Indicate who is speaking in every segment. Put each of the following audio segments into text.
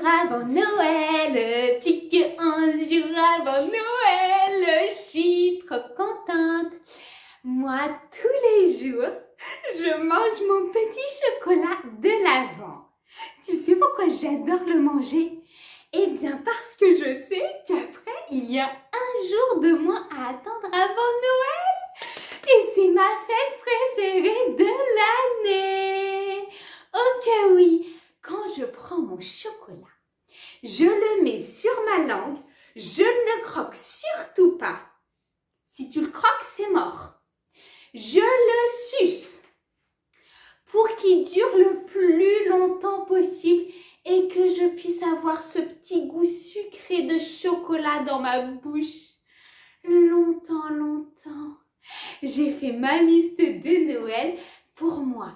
Speaker 1: jours avant Noël, plus que 11 jours avant Noël, je suis trop contente. Moi, tous les jours, je mange mon petit chocolat de l'Avent. Tu sais pourquoi j'adore le manger? Eh bien parce que je sais qu'après, il y a un jour de moins à attendre avant Noël. Et c'est ma fête préférée de l'année. Ok oui, quand je prends mon chocolat, je le mets sur ma langue, je ne le croque surtout pas. Si tu le croques, c'est mort. Je le suce pour qu'il dure le plus longtemps possible et que je puisse avoir ce petit goût sucré de chocolat dans ma bouche. Longtemps, longtemps. J'ai fait ma liste de Noël. Pour moi,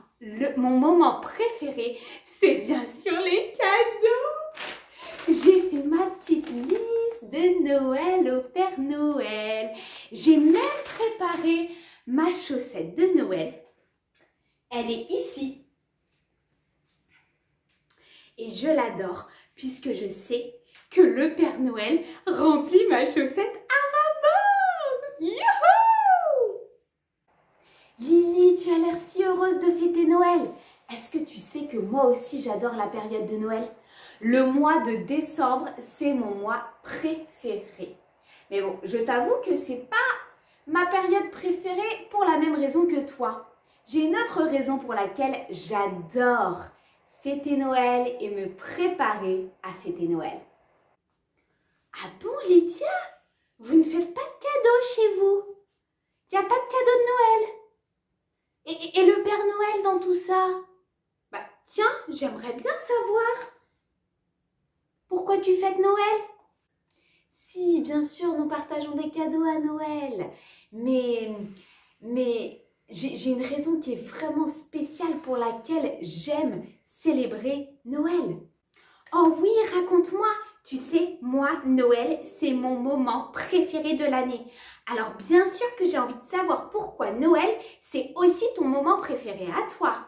Speaker 1: mon moment préféré, c'est bien sûr les cadeaux. J'ai fait ma petite liste de Noël au Père Noël. J'ai même préparé ma chaussette de Noël. Elle est ici. Et je l'adore puisque je sais que le Père Noël remplit ma chaussette à ma mort. Youhou! Lily, tu as l'air si heureuse de fêter Noël. Est-ce que tu sais que moi aussi j'adore la période de Noël? Le mois de décembre, c'est mon mois préféré. Mais bon, je t'avoue que c'est pas ma période préférée pour la même raison que toi. J'ai une autre raison pour laquelle j'adore fêter Noël et me préparer à fêter Noël. Ah bon, Lydia? Vous ne faites pas de cadeaux chez vous? Il n'y a pas de cadeau de Noël? Et le Père Noël dans tout ça? Bah tiens, j'aimerais bien savoir. Pourquoi tu fêtes Noël? Si, bien sûr, nous partageons des cadeaux à Noël. Mais j'ai une raison qui est vraiment spéciale pour laquelle j'aime célébrer Noël. Oh oui, raconte-moi. Tu sais, moi, Noël, c'est mon moment préféré de l'année. Alors bien sûr que j'ai envie de savoir pourquoi Noël, c'est aussi ton moment préféré à toi.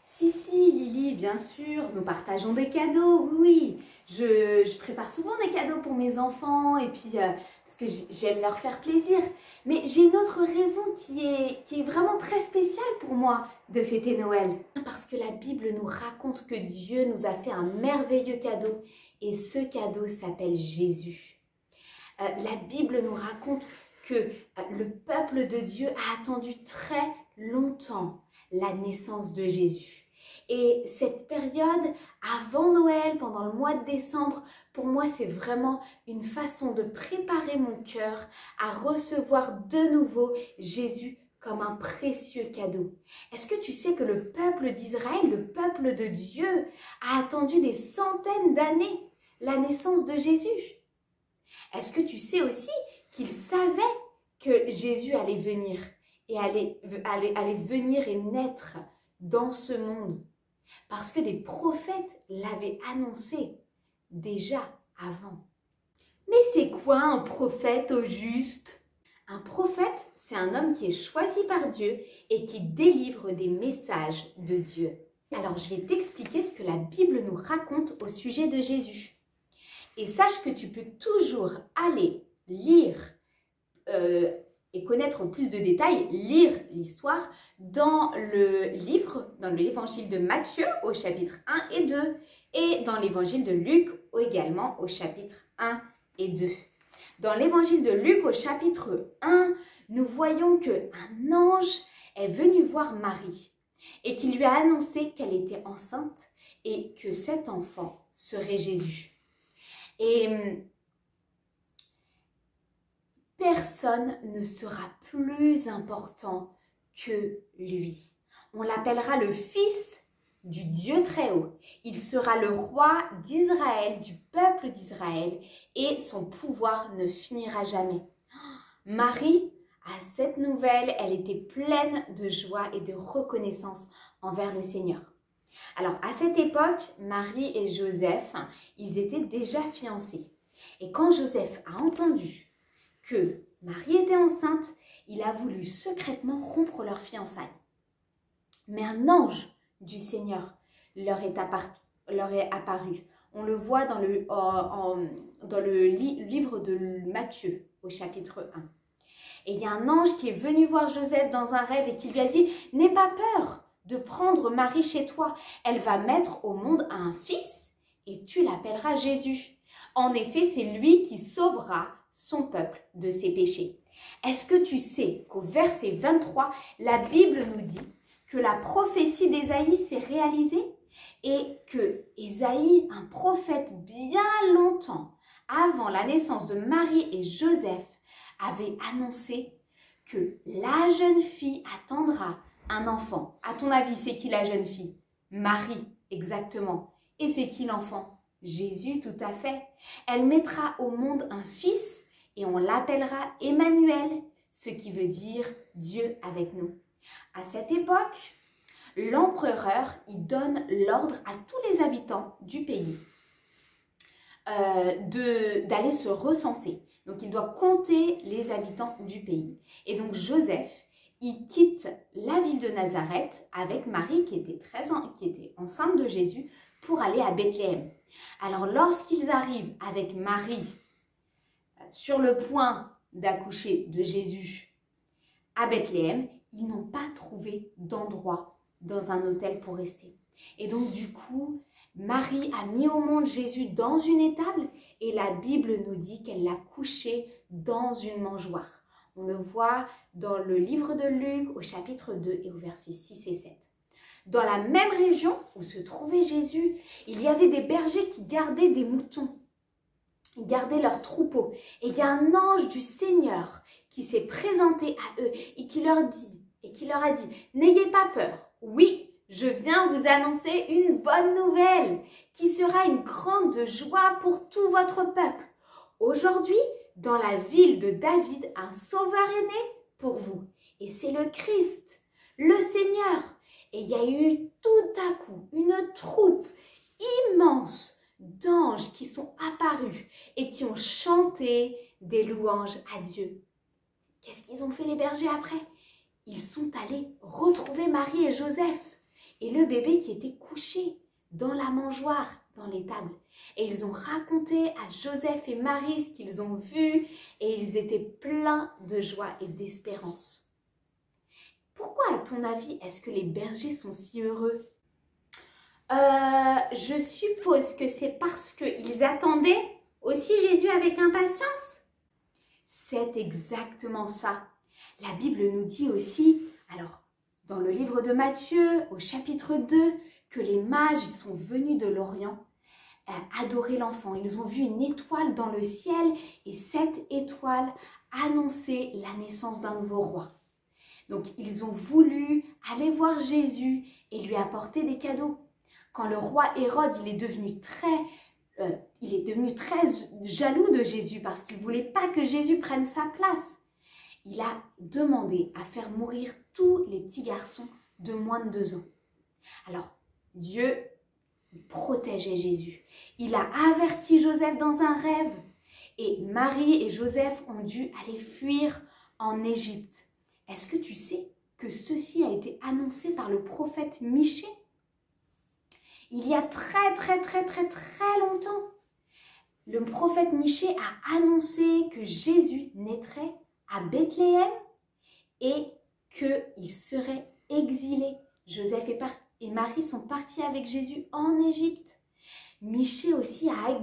Speaker 1: Si, Lily, bien sûr, nous partageons des cadeaux, oui. Je prépare souvent des cadeaux pour mes enfants et puis parce que j'aime leur faire plaisir. Mais j'ai une autre raison qui est vraiment très spéciale pour moi de fêter Noël. Parce que la Bible nous raconte que Dieu nous a fait un merveilleux cadeau et ce cadeau s'appelle Jésus. La Bible nous raconte que le peuple de Dieu a attendu très longtemps la naissance de Jésus. Et cette période avant Noël, pendant le mois de décembre, pour moi c'est vraiment une façon de préparer mon cœur à recevoir de nouveau Jésus comme un précieux cadeau. Est-ce que tu sais que le peuple d'Israël, le peuple de Dieu, a attendu des centaines d'années la naissance de Jésus? Est-ce que tu sais aussi qu'ils savaient que Jésus allait venir et allait venir et naître dans ce monde? Parce que des prophètes l'avaient annoncé déjà avant. Mais c'est quoi un prophète au juste? Un prophète, c'est un homme qui est choisi par Dieu et qui délivre des messages de Dieu. Alors je vais t'expliquer ce que la Bible nous raconte au sujet de Jésus. Et sache que tu peux toujours aller lire et connaître plus de détails, lire l'histoire dans l'évangile de Matthieu au chapitre 1 et 2 et dans l'évangile de Luc également au chapitre 1 et 2. Dans l'évangile de Luc au chapitre 1, nous voyons qu'un ange est venu voir Marie et qui lui a annoncé qu'elle était enceinte et que cet enfant serait Jésus. Et personne ne sera plus important que lui. On l'appellera le Fils du Dieu très haut. Il sera le roi d'Israël, du peuple d'Israël, et son pouvoir ne finira jamais. Marie, à cette nouvelle, elle était pleine de joie et de reconnaissance envers le Seigneur. Alors, à cette époque, Marie et Joseph, ils étaient déjà fiancés. Et quand Joseph a entendu que Marie était enceinte, il a voulu secrètement rompre leur fiançailles. Mais un ange du Seigneur leur est apparu On le voit dans le livre de Matthieu, au chapitre 1. Et il y a un ange qui est venu voir Joseph dans un rêve et qui lui a dit « N'aie pas peur de prendre Marie chez toi. Elle va mettre au monde un fils et tu l'appelleras Jésus. En effet, c'est lui qui sauvera son peuple de ses péchés. » Est-ce que tu sais qu'au verset 23, la Bible nous dit que la prophétie d'Ésaïe s'est réalisée et que Ésaïe, un prophète bien longtemps avant la naissance de Marie et Joseph, avait annoncé que la jeune fille attendra un enfant. À ton avis, c'est qui la jeune fille? Marie, exactement. Et c'est qui l'enfant? Jésus, tout à fait. Elle mettra au monde un fils et on l'appellera Emmanuel, ce qui veut dire Dieu avec nous. À cette époque, l'empereur il donne l'ordre à tous les habitants du pays d'aller se recenser. Donc, il doit compter les habitants du pays. Et donc, Joseph, il quitte la ville de Nazareth avec Marie qui était enceinte de Jésus pour aller à Bethléem. Alors, lorsqu'ils arrivent avec Marie sur le point d'accoucher de Jésus à Bethléem, ils n'ont pas trouvé d'endroit dans un hôtel pour rester. Et donc, du coup, Marie a mis au monde Jésus dans une étable et la Bible nous dit qu'elle l'a couché dans une mangeoire. On le voit dans le livre de Luc au chapitre 2 et au verset 6 et 7. Dans la même région où se trouvait Jésus, il y avait des bergers qui gardaient des moutons. Ils gardaient leurs troupeaux. Et il y a un ange du Seigneur qui s'est présenté à eux et qui leur a dit « N'ayez pas peur, oui, je viens vous annoncer une bonne nouvelle qui sera une grande joie pour tout votre peuple. Aujourd'hui, dans la ville de David, un sauveur est né pour vous. Et c'est le Christ, le Seigneur. » Et il y a eu tout à coup une troupe immense d'anges qui sont apparus et qui ont chanté des louanges à Dieu. Qu'est-ce qu'ils ont fait les bergers après? Ils sont allés retrouver Marie et Joseph et le bébé qui était couché dans la mangeoire, dans l'étable. Et ils ont raconté à Joseph et Marie ce qu'ils ont vu et ils étaient pleins de joie et d'espérance. Pourquoi, à ton avis, est-ce que les bergers sont si heureux? Je suppose que c'est parce qu'ils attendaient aussi Jésus avec impatience. C'est exactement ça. La Bible nous dit aussi, alors dans le livre de Matthieu, au chapitre 2, que les mages ils sont venus de l'Orient adorer l'enfant. Ils ont vu une étoile dans le ciel et cette étoile annonçait la naissance d'un nouveau roi. Donc ils ont voulu aller voir Jésus et lui apporter des cadeaux. Quand le roi Hérode il est devenu très jaloux de Jésus parce qu'il ne voulait pas que Jésus prenne sa place, il a demandé à faire mourir tous les petits garçons de moins de 2 ans. Alors, Dieu il protégeait Jésus. Il a averti Joseph dans un rêve. Et Marie et Joseph ont dû aller fuir en Égypte. Est-ce que tu sais que ceci a été annoncé par le prophète Michée? Il y a très longtemps. Le prophète Michée a annoncé que Jésus naîtrait à Bethléem et qu'il serait exilé. Joseph et Marie sont partis avec Jésus en Égypte. Michée aussi a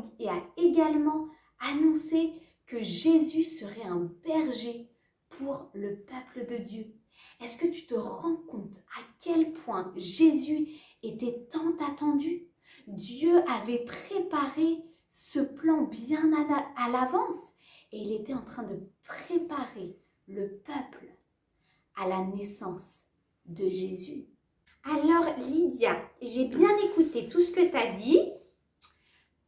Speaker 1: également annoncé que Jésus serait un berger pour le peuple de Dieu. Est-ce que tu te rends compte à quel point Jésus était tant attendu? Dieu avait préparé ce plan bien à l'avance et il était en train de préparer le peuple à la naissance de Jésus. Alors Lydia, j'ai bien écouté tout ce que tu as dit.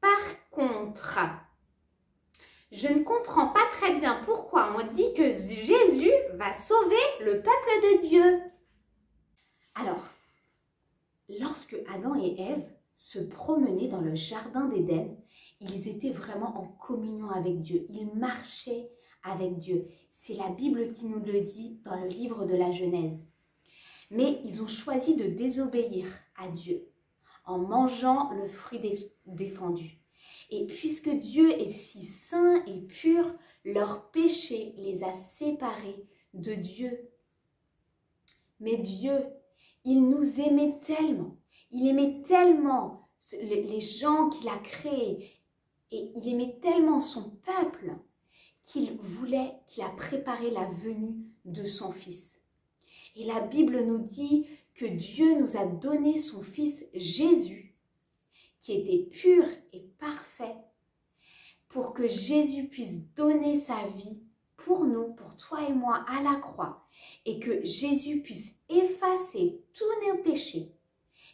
Speaker 1: Par contre, je ne comprends pas très bien pourquoi on dit que Jésus va sauver le peuple de Dieu. Alors, lorsque Adam et Ève se promenaient dans le jardin d'Éden, ils étaient vraiment en communion avec Dieu. Ils marchaient avec Dieu. C'est la Bible qui nous le dit dans le livre de la Genèse. Mais ils ont choisi de désobéir à Dieu. en mangeant le fruit défendu. Et puisque Dieu est si saint et pur, leur péché les a séparés de Dieu. Mais Dieu, il nous aimait tellement, il aimait tellement les gens qu'il a créés, et il aimait tellement son peuple qu'il a préparé la venue de son Fils. Et la Bible nous dit que Dieu nous a donné son Fils Jésus, qui était pur et parfait, pour que Jésus puisse donner sa vie pour nous, pour toi et moi, à la croix, et que Jésus puisse effacer tous nos péchés.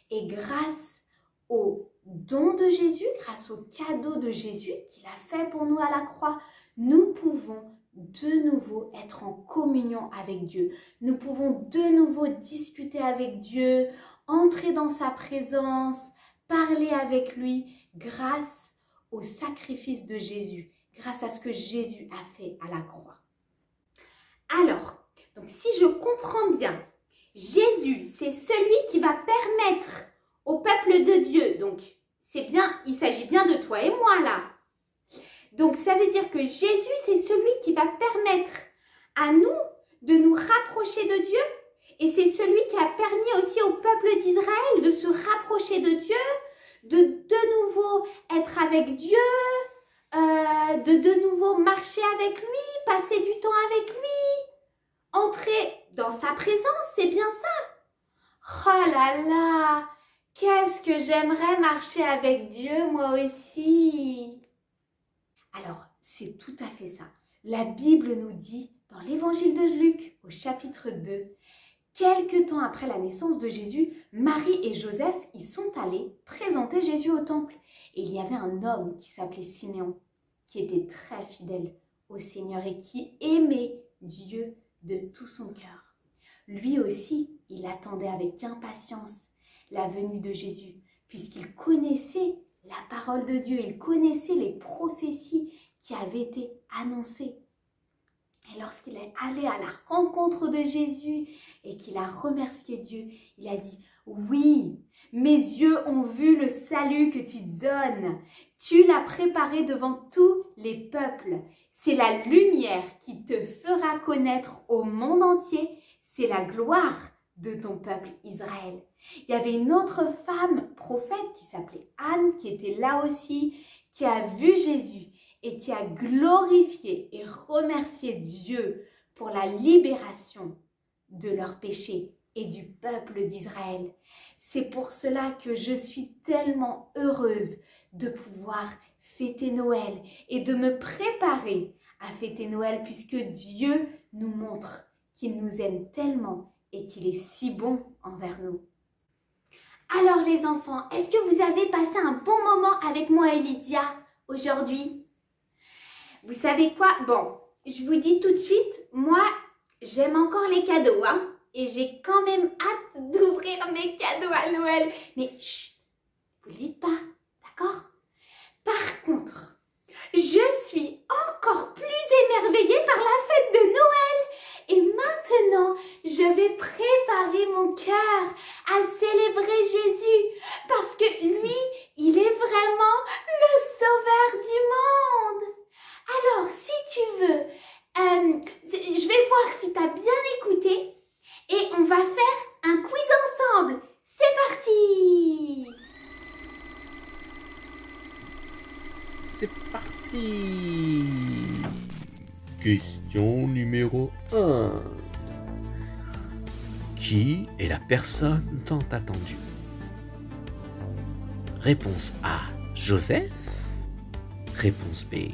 Speaker 1: Et grâce au don de Jésus, grâce au cadeau de Jésus qu'il a fait pour nous à la croix, nous pouvons de nouveau être en communion avec Dieu. Nous pouvons de nouveau discuter avec Dieu, entrer dans sa présence, parler avec lui grâce au sacrifice de Jésus, grâce à ce que Jésus a fait à la croix. Alors, donc si je comprends bien, Jésus, c'est celui qui va permettre au peuple de Dieu, donc c'est bien, il s'agit bien de toi et moi là. Donc ça veut dire que Jésus, c'est celui qui va permettre à nous de nous rapprocher de Dieu, et c'est celui qui a permis aussi au peuple d'Israël de se rapprocher de Dieu, de nouveau être avec Dieu, de nouveau marcher avec lui, passer du temps avec lui, entrer dans sa présence, c'est bien ça. Oh là là, qu'est-ce que j'aimerais marcher avec Dieu moi aussi. Alors, c'est tout à fait ça. La Bible nous dit dans l'évangile de Luc, au chapitre 2, quelque temps après la naissance de Jésus, Marie et Joseph y sont allés présenter Jésus au temple. Et il y avait un homme qui s'appelait Siméon, qui était très fidèle au Seigneur et qui aimait Dieu de tout son cœur. Lui aussi, il attendait avec impatience la venue de Jésus, puisqu'il connaissait la parole de Dieu, il connaissait les prophéties qui avaient été annoncées. Et lorsqu'il est allé à la rencontre de Jésus et qu'il a remercié Dieu, il a dit « Oui, mes yeux ont vu le salut que tu donnes. Tu l'as préparé devant tous les peuples. C'est la lumière qui te fera connaître au monde entier. C'est la gloire de ton peuple Israël. » Il y avait une autre femme prophète qui s'appelait Anne, qui était là aussi, qui a vu Jésus et qui a glorifié et remercié Dieu pour la libération de leurs péchés et du peuple d'Israël. C'est pour cela que je suis tellement heureuse de pouvoir fêter Noël et de me préparer à fêter Noël, puisque Dieu nous montre qu'il nous aime tellement et qu'il est si bon envers nous. Alors les enfants, est-ce que vous avez passé un bon moment avec moi et Lydia aujourd'hui? Vous savez quoi? Bon, je vous dis tout de suite, moi, j'aime encore les cadeaux, hein? Et j'ai quand même hâte d'ouvrir mes cadeaux à Noël. Mais chut, vous le dites pas, d'accord? Par contre, je suis encore plus émerveillée par la fête de Noël. Et maintenant, je vais préparer mon cœur à célébrer Jésus. Parce que lui, il est vraiment le sauveur du monde. Alors, si tu veux, je vais voir si tu as bien écouté et on va faire un quiz ensemble. C'est parti!
Speaker 2: C'est parti! Question numéro 1. Qui est la personne tant attendue? Réponse A, Joseph. Réponse B,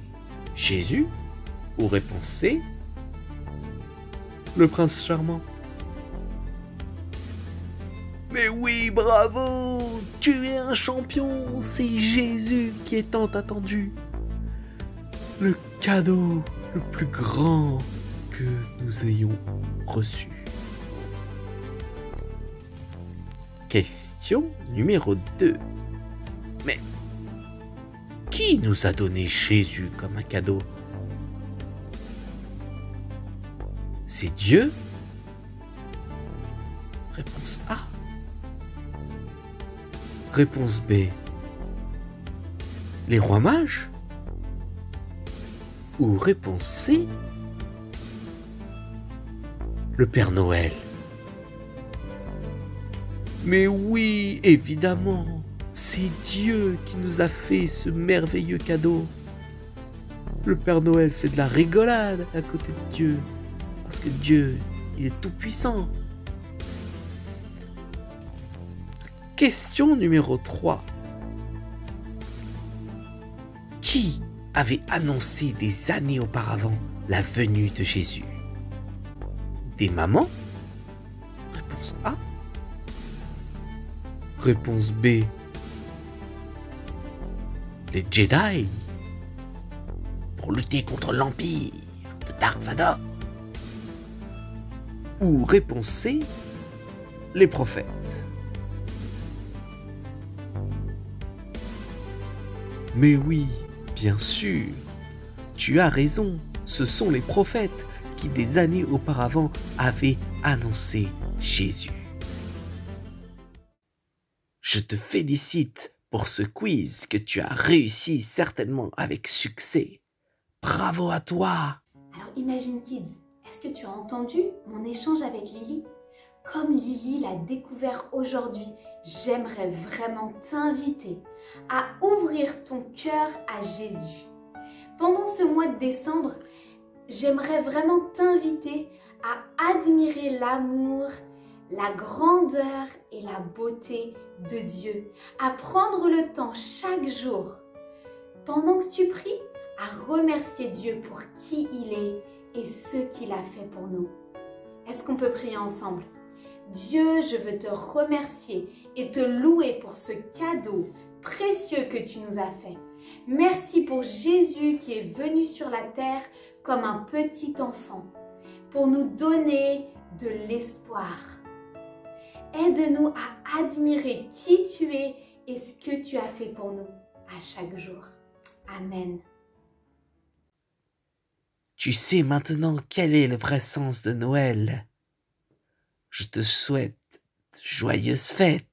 Speaker 2: Jésus. Ou réponse C, le prince charmant? Mais oui, bravo! Tu es un champion! C'est Jésus qui est tant attendu. Le cadeau le plus grand que nous ayons reçu. Question numéro 2. Mais qui nous a donné Jésus comme un cadeau? C'est Dieu? Réponse A. Réponse B. Les rois mages? Ou réponse C. Le Père Noël? Mais oui, évidemment, c'est Dieu qui nous a fait ce merveilleux cadeau. Le Père Noël, c'est de la rigolade à côté de Dieu. Parce que Dieu, il est tout puissant. Question numéro 3. Qui avait annoncé des années auparavant la venue de Jésus? Des mamans? Réponse A. Réponse B. Les Jedi pour lutter contre l'Empire de Dark Vador. Ou réponse C. Les prophètes. Mais oui, bien sûr, tu as raison, ce sont les prophètes qui des années auparavant avaient annoncé Jésus. Je te félicite pour ce quiz que tu as réussi certainement avec succès. Bravo à toi!
Speaker 1: Alors Imagine Kids, est-ce que tu as entendu mon échange avec Lily? Comme Lily l'a découvert aujourd'hui, j'aimerais vraiment t'inviter à ouvrir ton cœur à Jésus. Pendant ce mois de décembre, j'aimerais vraiment t'inviter à admirer l'amour, la grandeur et la beauté de Dieu, à prendre le temps chaque jour, pendant que tu pries, à remercier Dieu pour qui il est et ce qu'il a fait pour nous. Est-ce qu'on peut prier ensemble? Dieu, je veux te remercier et te louer pour ce cadeau précieux que tu nous as fait. Merci pour Jésus qui est venu sur la terre comme un petit enfant, pour nous donner de l'espoir. Aide-nous à admirer qui tu es et ce que tu as fait pour nous à chaque jour. Amen.
Speaker 2: Tu sais maintenant quel est le vrai sens de Noël. Je te souhaite de joyeuses fêtes.